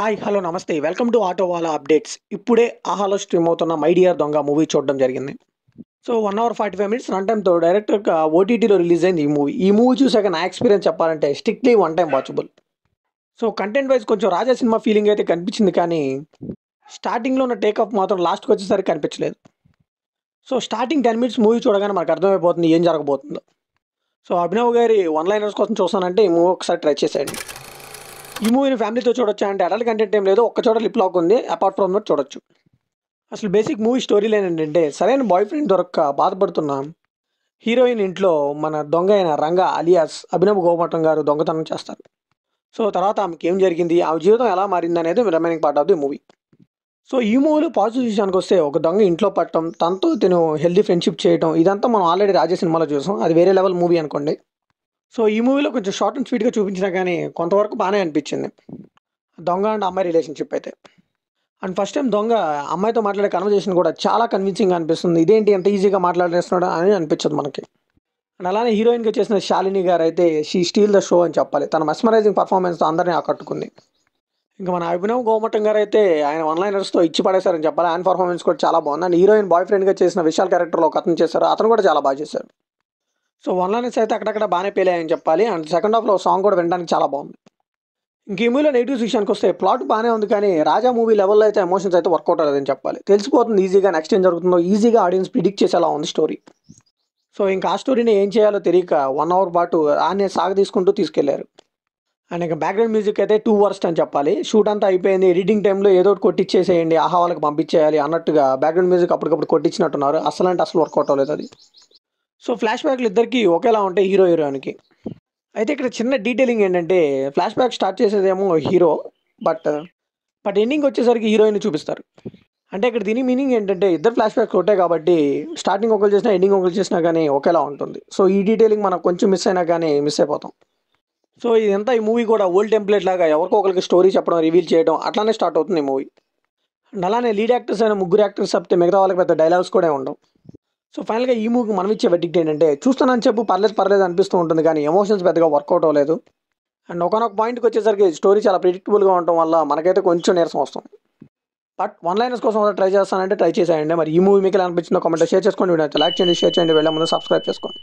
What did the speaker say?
Hi! Hello! నమస్తే. Welcome to Autowala updates. ఇప్పుడే ఆహాలో స్ట్రీమ్ అవుతున్న 'మై డియర్ దొంగ' మూవీ చూడడం జరిగింది. సో, 1 అవర్ 45 మినిట్స్ రన్ టైమ్‌తో డైరెక్ట్‌గా ఓటీటీలో రిలీజ్ అయింది ఈ మూవీ. ఈ మూవీ చూసాక నా ఎక్స్‌పీరియన్స్ చెప్పాలంటే strictly one time watchable. So, content wise కొంచెం 'రాజా' సినిమా ఫీలింగ్ అయితే కనిపించింది కానీ, స్టార్టింగ్‌లో ఉన్న టేక్ ఆఫ్ మాత్రం లాస్ట్‌కొచ్చేసరికి కనిపించలేదు. సో, స్టార్టింగ్ 10 మినిట్స్ మూవీ చూడగానే మనకు అర్థమైపోతుంది ఏం జరగబోతుందో. సో, అభినవ్ గారి వన్ లైనర్స్ కోసం చూసానంటే ఈ మూవీ ఒకసారి ట్రై చేసేయండి. ఈ మూవీని ఫ్యామిలీతో చూడొచ్చా అంటే అడల్ట్ కంటెంట్ ఏం లేదు. ఒక్క చోట లిప్ లాక్ ఉంది. అపార్ట్ ఫ్రమ్ దట్ చూడొచ్చు. అసలు బేసిక్ మూవీ స్టోరీ లైన్ ఏంటంటే సరైన బాయ్ ఫ్రెండ్ దొరక్క బాధపడుతున్న హీరోయిన్ ఇంట్లో మన దొంగ అయిన రంగా అలియాస్ అభినవ్ గోమటం గారు దొంగతనం చేస్తారు. సో తర్వాత ఆమెకి ఏం జరిగింది, ఆమె జీవితం ఎలా మారింది అనేది remaining part of the movie. So ఈ మూవీలో పాజిటివ్ విషయానికి వస్తే ఒక దొంగ ఇంట్లో పట్టడం, తనతో తిను హెల్దీ ఫ్రెండ్షిప్ చేయడం, ఇదంతా మనం ఆల్రెడీ రాజా సినిమాలో చూసాం. అది వేరే లెవెల్ మూవీ అనుకోండి. సో ఈ మూవీలో కొంచెం షార్ట్ అండ్ స్వీట్గా చూపించినా కానీ కొంతవరకు బాగానే అనిపించింది దొంగ అండ్ అమ్మాయి రిలేషన్షిప్ అయితే. అండ్ ఫస్ట్ టైం దొంగ అమ్మాయితో మాట్లాడే కన్వర్జేషన్ కూడా చాలా కన్విన్సింగ్గా అనిపిస్తుంది. ఇదేంటి ఎంత ఈజీగా మాట్లాడేస్తున్నాడు అని అనిపించదు మనకి. అండ్ అలానే హీరోయిన్గా చేసిన శాలిని గారు అయితే షీ స్టీల్ ద షో అని చెప్పాలి. తన మెస్మరైజింగ్ పర్ఫార్మెన్స్తో అందరినీ ఆకట్టుకుంది. ఇంకా మన అభినవ్ గోమటం గారు అయితే ఆయన వన్ లైనర్స్తో ఇచ్చి పడేశారని చెప్పాలి. ఆయన పర్ఫార్మెన్స్ కూడా చాలా బాగుంది. అండ్ హీరోయిన్ బాయ్ ఫ్రెండ్గా చేసిన విశాల్ క్యారెక్టర్లో ఒక అతను చేశారు, అతను కూడా చాలా బాగా చేశారు. సో వన్ లైనర్స్ అయితే అక్కడక్కడ బాగానే పేలాయని చెప్పాలి. అండ్ సెకండ్ హాఫ్లో సాంగ్ కూడా వినడానికి చాలా బాగుంది. ఇంక ఈ మూవీలో నెగిటివ్స్ విషయానికి వస్తే ప్లాట్ బాగానే ఉంది కానీ రాజా మూవీ లెవెల్లో అయితే ఎమోషన్స్ అయితే వర్కౌట్ అవ్వలేదని చెప్పాలి. తెలిసిపోతుంది ఈజీగా నెక్స్ట్ ఏం జరుగుతుందో, ఈజీగా ఆడియన్స్ ప్రిడిక్ట్ చేసేలా ఉంది స్టోరీ. సో ఇంకా ఆ స్టోరీని ఏం చేయాలో తెలియక 1 అవర్ పాటు ఆనే తీసుకుంటూ తీసుకెళ్లారు. అండ్ ఇంకా బ్యాక్గ్రౌండ్ మ్యూజిక్ అయితే 2 వర్స్ట్ అని చెప్పాలి. షూట్ అంతా అయిపోయింది, ఎడిటింగ్ టైంలో ఏదో ఒకటి కొట్టించేసేయండి, ఆహా వాళ్ళకి పంపించేయాలి అన్నట్టుగా బ్యాక్గ్రౌండ్ మ్యూజిక్ అప్పటికప్పుడు కొట్టించినట్టున్నారు. అసలు అంటే అసలు వర్కౌట్ అవ్వలేదు అది. సో ఫ్లాష్ బ్యాక్లు ఇద్దరికి ఒకేలా ఉంటాయి హీరో హీరోయిన్కి. అయితే ఇక్కడ చిన్న డీటెయిలింగ్ ఏంటంటే ఫ్లాష్ బ్యాక్ స్టార్ట్ చేసేదేమో హీరో, బట్ ఎండింగ్ వచ్చేసరికి హీరోయిన్ చూపిస్తారు. అంటే ఇక్కడ దీని మీనింగ్ ఏంటంటే ఇద్దరు ఫ్లాష్ బ్యాక్స్ ఉంటాయి కాబట్టి స్టార్టింగ్ ఒకరు చేసినా ఎండింగ్ ఒకరు చేసినా కానీ ఒకేలా ఉంటుంది. సో ఈ డీటెయిలింగ్ మనకు కొంచెం మిస్ అయినా కానీ మిస్ అయిపోతాం. సో ఇదంతా ఈ మూవీ కూడా ఓల్డ్ టెంప్లెట్ లాగా ఎవరికో ఒకరికి స్టోరీ చెప్పడం, రివీల్ చేయడం అట్లానే స్టార్ట్ అవుతుంది ఈ మూవీ. అండ్ అలానే లీడ్ యాక్టర్స్ అయిన ముగ్గురు యాక్టర్స్ తప్పితే మిగతా వాళ్ళకి పెద్ద డైలాగ్స్ కూడా ఉండవు. సో ఫైనల్గా ఈ మూవీకి మనం ఇచ్చే వెడిక్ట్ ఏంటంటే చూస్తున్నాను చెప్పు పర్లేదు అనిపిస్తూ ఉంటుంది కానీ ఎమోషన్స్ పెద్దగా వర్కౌట్ అవ్వలేదు. అండ్ ఒకనొక పాయింట్కి వచ్చేసరికి స్టోరీ చాలా ప్రిడిక్టబుల్గా ఉండటం వల్ల మనకైతే కొంచెం నీరసం వస్తుంది. బట్ వన్ లైనర్స్ కోసం ట్రై చేస్తానంటే ట్రై చేసేయండి. మరి ఈ మూవీ మీకు ఎలా అనిపించిందో కామెంట్లో షేర్ చేసుకోండి. వీడియో లైక్ చేయండి, షేర్ చేయండి, వెళ్ళే ముందు సబ్స్క్రైబ్ చేసుకోండి.